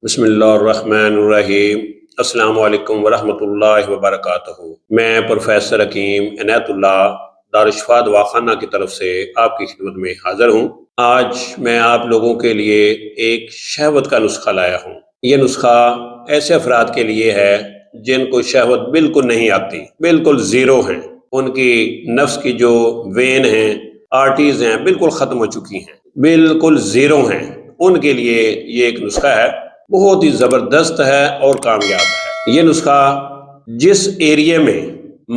بسم اللہ الرحمن الرحیم۔ السلام علیکم ورحمۃ اللہ وبرکاتہ۔ میں پروفیسر حکیم عنایت اللہ دارالشفا دواخانہ کی طرف سے آپ کی خدمت میں حاضر ہوں۔ آج میں آپ لوگوں کے لیے ایک شہوت کا نسخہ لایا ہوں۔ یہ نسخہ ایسے افراد کے لیے ہے جن کو شہوت بالکل نہیں آتی، بالکل زیرو ہیں، ان کی نفس کی جو وین ہیں، آرٹیز ہیں، بالکل ختم ہو چکی ہیں، بالکل زیرو ہیں۔ ان کے لیے یہ ایک نسخہ ہے، بہت ہی زبردست ہے اور کامیاب ہے۔ یہ نسخہ جس ایریے میں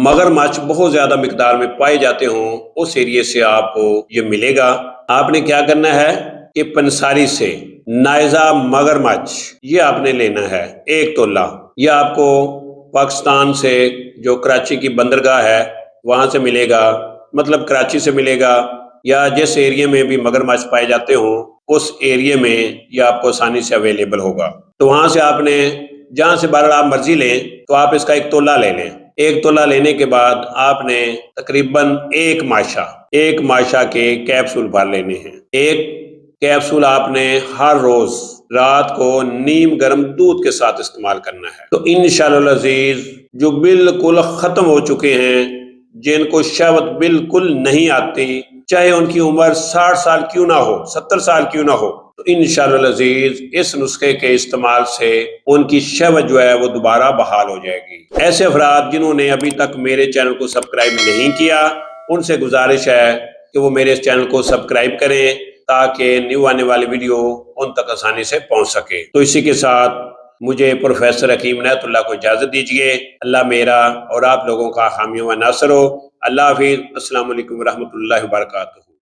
مگرمچھ بہت زیادہ مقدار میں پائے جاتے ہوں، اس ایریے سے آپ کو یہ ملے گا۔ آپ نے کیا کرنا ہے کہ پنساری سے نائزہ مگرمچھ یہ آپ نے لینا ہے 1 تولہ۔ یہ آپ کو پاکستان سے جو کراچی کی بندرگاہ ہے وہاں سے ملے گا، مطلب کراچی سے ملے گا، یا جس ایریے میں بھی مگرمچھ پائے جاتے ہوں اس ایریے میں یہ آپ کو آسانی سے اویلیبل ہوگا۔ تو وہاں سے آپ نے جہاں سے بہرحال آپ مرضی لیں تو آپ اس کا 1 تولہ لے لیں۔ 1 تولہ لینے کے بعد آپ نے تقریباً ایک ماشا کے کیپسول بھر لینے ہیں۔ ایک کیپسول آپ نے ہر روز رات کو نیم گرم دودھ کے ساتھ استعمال کرنا ہے۔ تو انشاءاللہ العزیز جو بالکل ختم ہو چکے ہیں، جن کو شہوت بالکل نہیں آتی، چاہے ان کی عمر 60 سال کیوں نہ ہو، 70 سال کیوں نہ ہو، تو انشاءاللہ العزیز اس نسخے کے استعمال سے ان کی شہوت جو ہے وہ دوبارہ بحال ہو جائے گی۔ ایسے افراد جنہوں نے ابھی تک میرے چینل کو سبسکرائب نہیں کیا، ان سے گزارش ہے کہ وہ میرے اس چینل کو سبسکرائب کریں تاکہ نیو آنے والی ویڈیو ان تک آسانی سے پہنچ سکے۔ تو اسی کے ساتھ مجھے پروفیسر حکیم عنایت اللہ کو اجازت دیجیے۔ اللہ میرا اور آپ لوگوں کا حامی و ناصر ہو۔ اللہ حافظ۔ السلام علیکم ورحمۃ اللہ وبرکاتہ۔